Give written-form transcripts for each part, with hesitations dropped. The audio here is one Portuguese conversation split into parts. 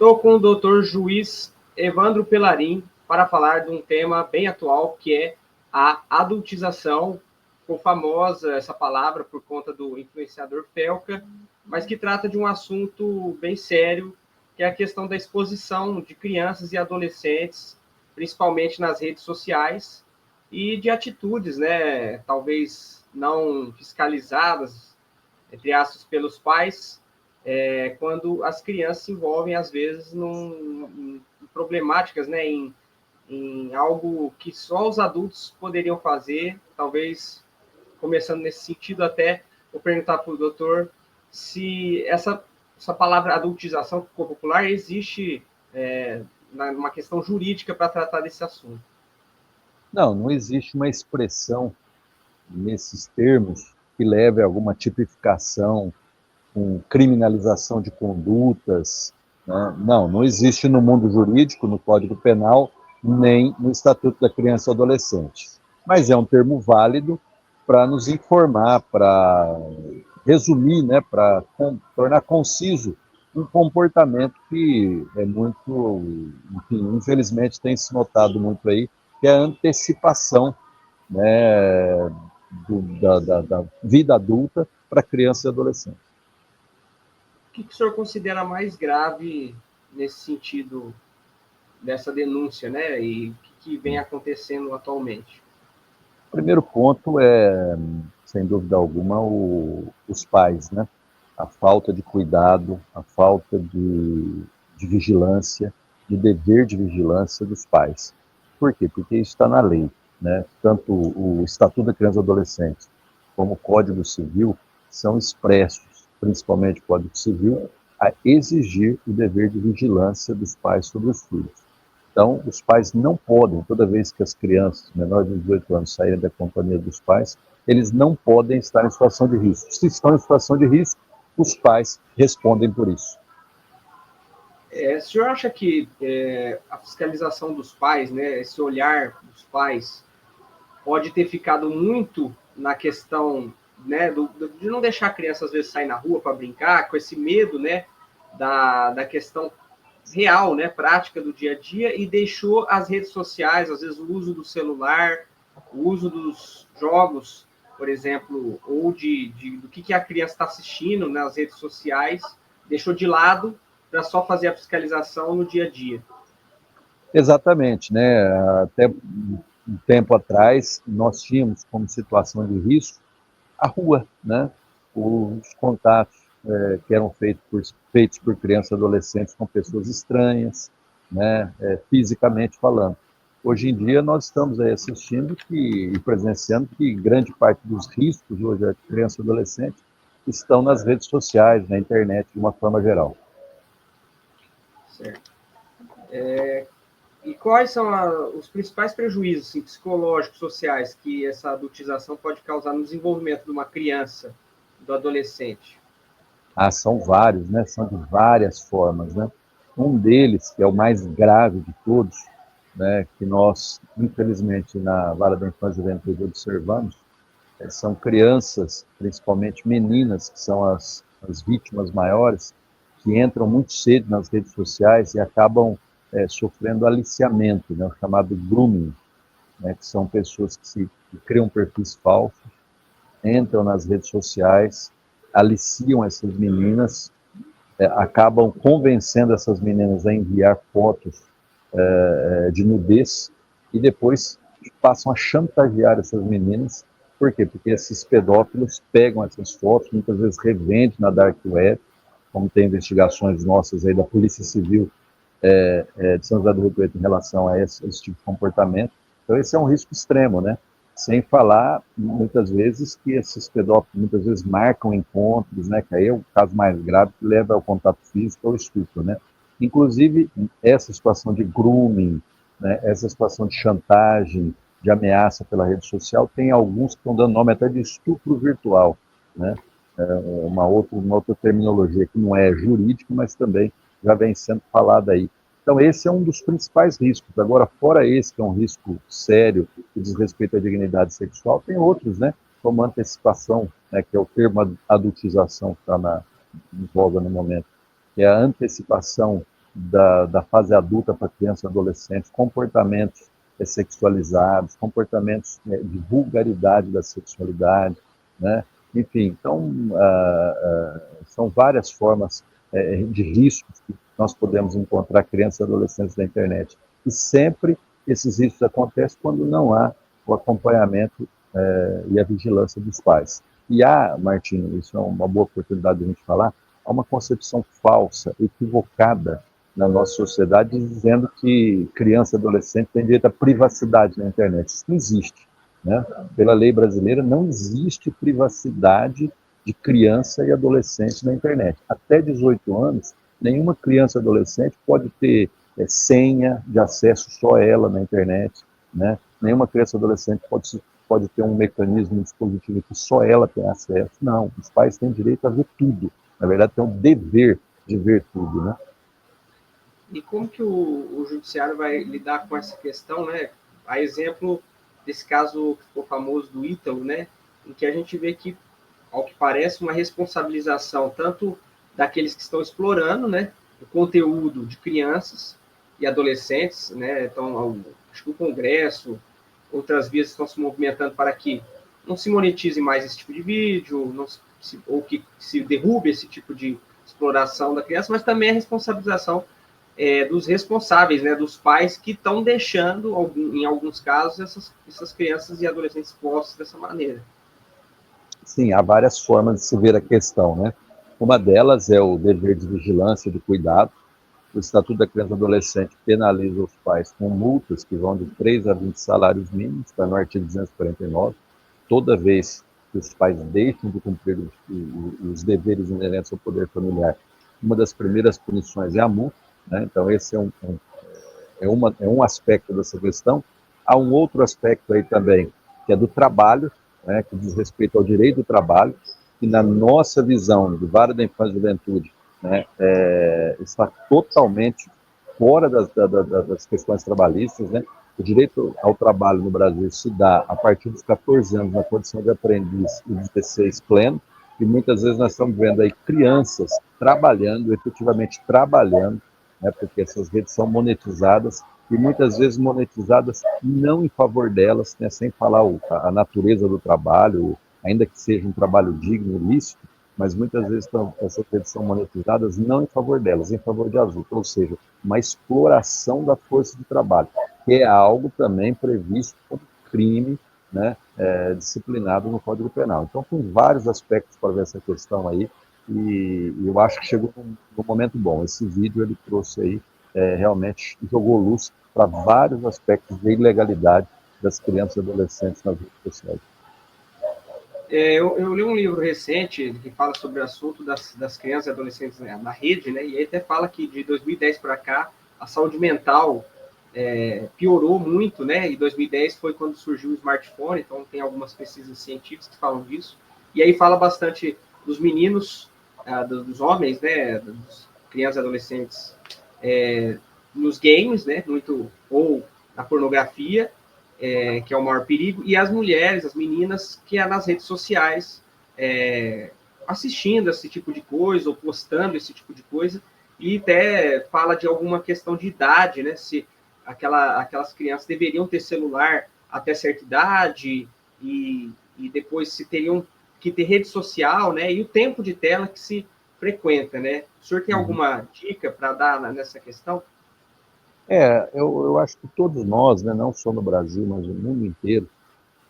Estou com o doutor juiz Evandro Pelarim para falar de um tema bem atual, que é a adultização. Ficou famosa essa palavra por conta do influenciador Felca, mas que trata de um assunto bem sério, que é a questão da exposição de crianças e adolescentes, principalmente nas redes sociais, e de atitudes, né, talvez não fiscalizadas, entre aspas, pelos pais, quando as crianças se envolvem, às vezes, em problemáticas, né, em algo que só os adultos poderiam fazer, talvez, começando nesse sentido, até vou perguntar para o doutor se essa palavra adultização que ficou popular existe uma questão jurídica para tratar desse assunto. Não existe uma expressão nesses termos que leve a alguma tipificação, com criminalização de condutas, né? Não existe no mundo jurídico, no Código Penal, nem no Estatuto da Criança e Adolescente. Mas é um termo válido para nos informar, para resumir, né, para tornar conciso um comportamento que é muito, enfim, infelizmente tem se notado muito aí, que é a antecipação, né, da vida adulta para criança e adolescente. O que o senhor considera mais grave nesse sentido dessa denúncia, né? E o que vem acontecendo atualmente? O primeiro ponto é, sem dúvida alguma, os pais, né? A falta de cuidado, a falta de vigilância, de dever de vigilância dos pais. Por quê? Porque isso está na lei, né? Tanto o Estatuto da Criança e Adolescente como o Código Civil são expressos, principalmente o Código Civil, a exigir o dever de vigilância dos pais sobre os filhos. Então, os pais não podem, toda vez que as crianças menores de 18 anos saírem da companhia dos pais, eles não podem estar em situação de risco. Se estão em situação de risco, os pais respondem por isso. O senhor acha que a fiscalização dos pais, né, esse olhar dos pais, pode ter ficado muito na questão, né, de não deixar a criança, às vezes, sair na rua para brincar, com esse medo, né, da questão real, né, prática do dia a dia, e deixou as redes sociais, às vezes o uso do celular, o uso dos jogos, por exemplo, ou do que a criança está assistindo nas redes sociais, deixou de lado para só fazer a fiscalização no dia a dia. Exatamente, né? Até um tempo atrás, nós tínhamos como situação de risco a rua, né? Os contatos que eram feitos por crianças e adolescentes com pessoas estranhas, né? Fisicamente falando. Hoje em dia, nós estamos aí assistindo e presenciando que grande parte dos riscos hoje de criança e adolescente estão nas redes sociais, na internet, de uma forma geral. Certo. E quais são os principais prejuízos assim, psicológicos, sociais, que essa adultização pode causar no desenvolvimento de uma criança, do adolescente? São vários, né? São de várias formas, né? Um deles, que é o mais grave de todos, né, que nós, infelizmente, na Vara da Infância e Juventude observamos, são crianças, principalmente meninas, que são as vítimas maiores, que entram muito cedo nas redes sociais e acabam sofrendo aliciamento, né, o chamado grooming, né, que são pessoas que criam perfis falsos, entram nas redes sociais, aliciam essas meninas, acabam convencendo essas meninas a enviar fotos de nudez e depois passam a chantagear essas meninas. Por quê? Porque esses pedófilos pegam essas fotos, muitas vezes revendem na Dark Web, como tem investigações nossas aí da Polícia Civil de São José do Rio Preto em relação a esse tipo de comportamento. Então esse é um risco extremo, né? Sem falar, muitas vezes, que esses pedófilos muitas vezes marcam encontros, né? Que aí é o caso mais grave, que leva ao contato físico ou estupro, né? Inclusive, essa situação de grooming, né? Essa situação de chantagem, de ameaça pela rede social, tem alguns que estão dando nome até de estupro virtual, né? Uma outra terminologia que não é jurídica, mas também já vem sendo falada aí. Então, esse é um dos principais riscos. Agora, fora esse, que é um risco sério, que diz respeito à dignidade sexual, tem outros, né? Como antecipação, né? Que é o termo adultização que está em voga no momento, que é a antecipação da fase adulta para criança e adolescente, comportamentos sexualizados, comportamentos de vulgaridade da sexualidade, né? Enfim, então, são várias formas de riscos que nós podemos encontrar crianças e adolescentes na internet. E sempre esses riscos acontecem quando não há o acompanhamento e a vigilância dos pais. E há, Martinho, isso é uma boa oportunidade de a gente falar, há uma concepção falsa, equivocada na nossa sociedade, dizendo que criança e adolescente tem direito à privacidade na internet. Isso não existe, né? Pela lei brasileira, não existe privacidade de criança e adolescente na internet. Até 18 anos, nenhuma criança e adolescente pode ter senha de acesso só ela na internet, né? Nenhuma criança e adolescente pode ter um mecanismo, um dispositivo que só ela tem acesso. Não, os pais têm direito a ver tudo. Na verdade, têm o dever de ver tudo, né? E como que o judiciário vai lidar com essa questão, né? A exemplo desse caso que ficou famoso do Ítalo, né? Em que a gente vê que, ao que parece, uma responsabilização tanto daqueles que estão explorando, né, o conteúdo de crianças e adolescentes, né? Então, acho que o Congresso, outras vias estão se movimentando para que não se monetize mais esse tipo de vídeo, ou que se derrube esse tipo de exploração da criança, mas também a responsabilização dos responsáveis, né, dos pais que estão deixando, em alguns casos, essas crianças e adolescentes expostos dessa maneira. Sim, há várias formas de se ver a questão, né? Uma delas é o dever de vigilância, de cuidado. O Estatuto da Criança e Adolescente penaliza os pais com multas que vão de 3 a 20 salários mínimos, está no artigo 249. Toda vez que os pais deixam de cumprir os deveres inerentes ao poder familiar, uma das primeiras punições é a multa, né? Então, esse é um aspecto dessa questão. Há um outro aspecto aí também, que é do trabalho, né, que diz respeito ao direito do trabalho, que na nossa visão de Vara da Infância e Juventude, né, está totalmente fora das questões trabalhistas, né? O direito ao trabalho no Brasil se dá a partir dos 14 anos na condição de aprendiz e 16 pleno, e muitas vezes nós estamos vendo aí crianças trabalhando, efetivamente trabalhando, né, porque essas redes são monetizadas e muitas vezes monetizadas não em favor delas, né, sem falar a natureza do trabalho, ainda que seja um trabalho digno, lícito, mas muitas vezes essas redes são monetizadas não em favor delas, em favor de adultos, ou seja, uma exploração da força de trabalho, que é algo também previsto como crime, né, disciplinado no Código Penal. Então, tem vários aspectos para ver essa questão aí, e eu acho que chegou num momento bom. Esse vídeo ele trouxe aí, realmente jogou luz para vários aspectos de ilegalidade das crianças e adolescentes nas redes sociais. Eu li um livro recente que fala sobre o assunto das crianças e adolescentes na rede, né? E aí até fala que de 2010 para cá a saúde mental piorou muito, né? E 2010 foi quando surgiu o smartphone, então tem algumas pesquisas científicas que falam disso. E aí fala bastante dos meninos, dos homens, né? Dos crianças e adolescentes nos games, né? Muito, ou na pornografia, que é o maior perigo, e as mulheres, as meninas, que é nas redes sociais, assistindo esse tipo de coisa, ou postando esse tipo de coisa, e até fala de alguma questão de idade, né? Se aquelas crianças deveriam ter celular até certa idade, e depois se teriam que ter rede social, né? E o tempo de tela que se frequenta, né? O senhor tem alguma dica para dar nessa questão? Eu acho que todos nós, né, não só no Brasil, mas no mundo inteiro,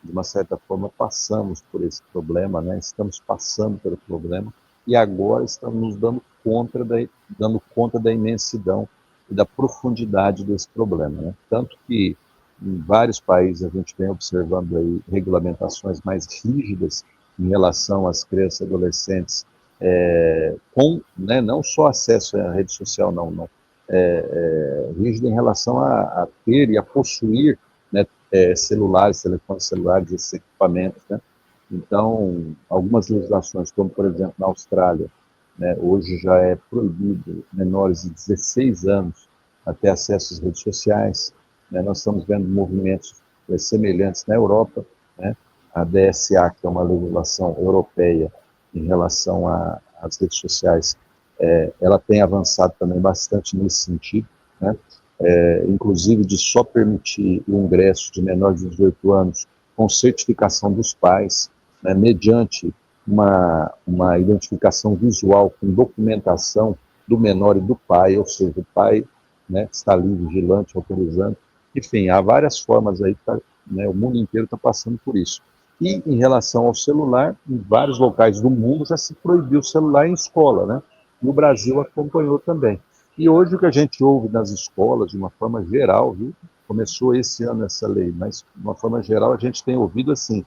de uma certa forma, passamos por esse problema, né? Estamos passando pelo problema e agora estamos nos dando conta da imensidão e da profundidade desse problema, né? Tanto que em vários países a gente vem observando aí regulamentações mais rígidas em relação às crianças e adolescentes com, né, não só acesso à rede social, não rígido em relação a ter e a possuir, né, celulares, telefones celulares, esses equipamentos, né? Então, algumas legislações, como por exemplo na Austrália, né, hoje já é proibido menores de 16 anos a ter acesso às redes sociais, né? Nós estamos vendo movimentos semelhantes na Europa, né? A DSA, que é uma legislação europeia em relação às redes sociais, ela tem avançado também bastante nesse sentido, né? Inclusive de só permitir o ingresso de menores de 18 anos com certificação dos pais, né, mediante uma identificação visual com documentação do menor e do pai, ou seja, o pai, né, está ali vigilante, autorizando. Enfim, há várias formas aí, né, o mundo inteiro está passando por isso. E em relação ao celular, em vários locais do mundo já se proibiu o celular em escola, né? No Brasil acompanhou também. E hoje o que a gente ouve nas escolas, de uma forma geral, viu? Começou esse ano essa lei, mas de uma forma geral a gente tem ouvido assim,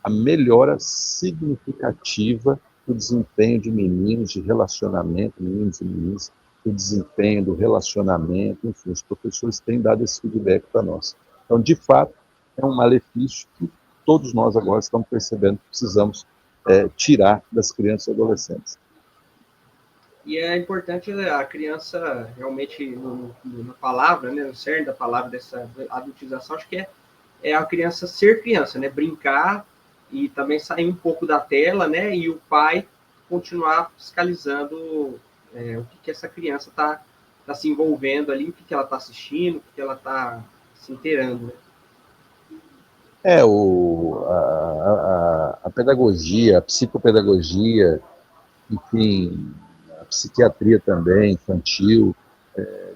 a melhora significativa do desempenho de meninos, de relacionamento, meninos e meninas, do desempenho do relacionamento, enfim, os professores têm dado esse feedback para nós. Então, de fato, é um malefício que todos nós agora estamos percebendo que precisamos tirar das crianças e adolescentes. E é importante a criança realmente, na palavra, né, no cerne da palavra dessa adultização, acho que é a criança ser criança, né, brincar e também sair um pouco da tela, né, e o pai continuar fiscalizando o que essa criança está se envolvendo ali, o que ela está assistindo, o que ela está se inteirando, né? A pedagogia, a psicopedagogia, enfim, a psiquiatria também, infantil,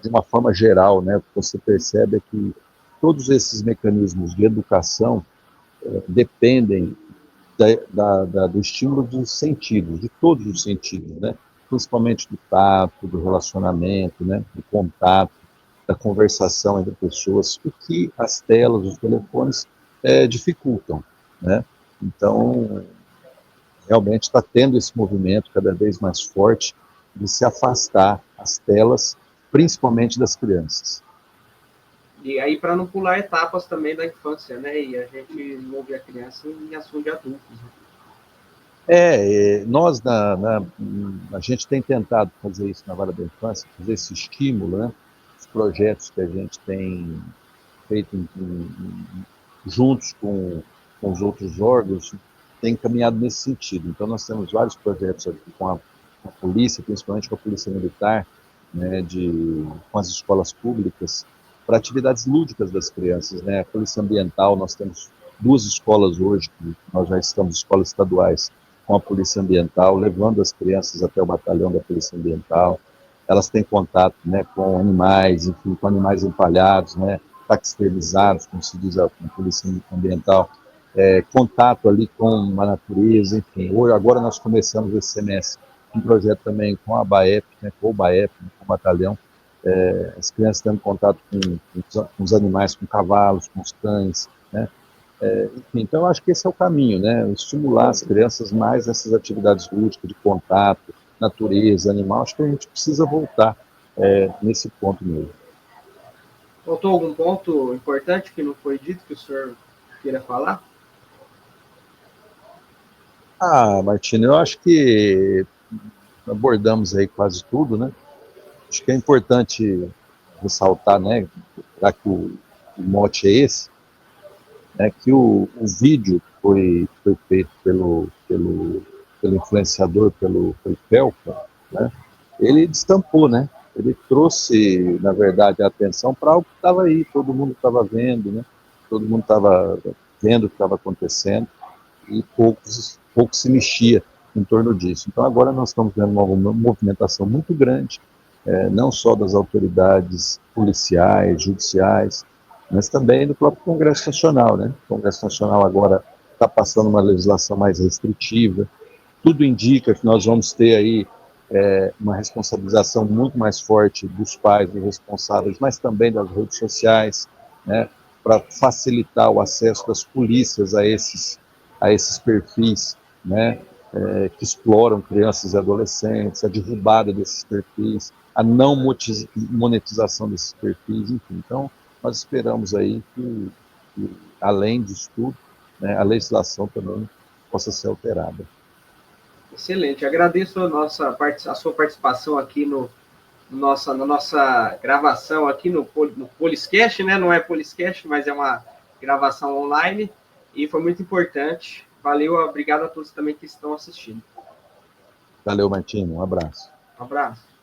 de uma forma geral, né, o que você percebe é que todos esses mecanismos de educação dependem do estímulo dos sentidos, de todos os sentidos, né, principalmente do tato, do relacionamento, né, do contato, da conversação entre pessoas, o que as telas, os telefones dificultam, né? Então, realmente está tendo esse movimento cada vez mais forte de se afastar as telas, principalmente das crianças. E aí, para não pular etapas também da infância, né? E a gente envolver a criança em assunto de adultos. Né? Nós, a gente tem tentado fazer isso na Vara da Infância, fazer esse estímulo, né? Os projetos que a gente tem feito juntos com os outros órgãos, tem caminhado nesse sentido. Então, nós temos vários projetos aqui com a polícia, principalmente com a polícia militar, né, com as escolas públicas, para atividades lúdicas das crianças, né? A polícia ambiental, nós temos 2 escolas hoje, que nós já estamos, escolas estaduais, com a polícia ambiental, levando as crianças até o batalhão da polícia ambiental. Elas têm contato, né, com animais, enfim, com animais empalhados, né, taxidermizados, como se diz a polícia ambiental, contato ali com a natureza, enfim. Hoje, agora nós começamos esse semestre um projeto também com a BAEP, né, com o BAEP, com o batalhão, as crianças tendo contato com os animais, com cavalos, com os cães, né? Enfim, então eu acho que esse é o caminho, né? Estimular as crianças mais nessas atividades lúdicas, de contato, natureza, animal. Acho que a gente precisa voltar nesse ponto mesmo. Faltou algum ponto importante que não foi dito que o senhor queira falar? Martina, eu acho que abordamos aí quase tudo, né? Acho que é importante ressaltar, né, já que o mote é esse, né, que o vídeo foi feito pelo influenciador, pelo Felca, né, ele destampou, né, ele trouxe, na verdade, a atenção para algo que estava aí, todo mundo estava vendo, né, todo mundo estava vendo o que estava acontecendo e pouco se mexia em torno disso. Então agora nós estamos vendo uma movimentação muito grande, não só das autoridades policiais, judiciais, mas também do próprio Congresso Nacional, né? O Congresso Nacional agora está passando uma legislação mais restritiva. Tudo indica que nós vamos ter aí uma responsabilização muito mais forte dos pais, dos responsáveis, mas também das redes sociais, né? Para facilitar o acesso das polícias a esses perfis, né? Que exploram crianças e adolescentes, a derrubada desses perfis, a não monetização desses perfis, enfim. Então, nós esperamos aí que além disso tudo, né, a legislação também possa ser alterada. Excelente. Agradeço a sua participação aqui na nossa gravação aqui no Poliscast, né? Não é Poliscast, mas é uma gravação online e foi muito importante. Valeu, obrigado a todos também que estão assistindo. Valeu, Martinho. Um abraço. Um abraço.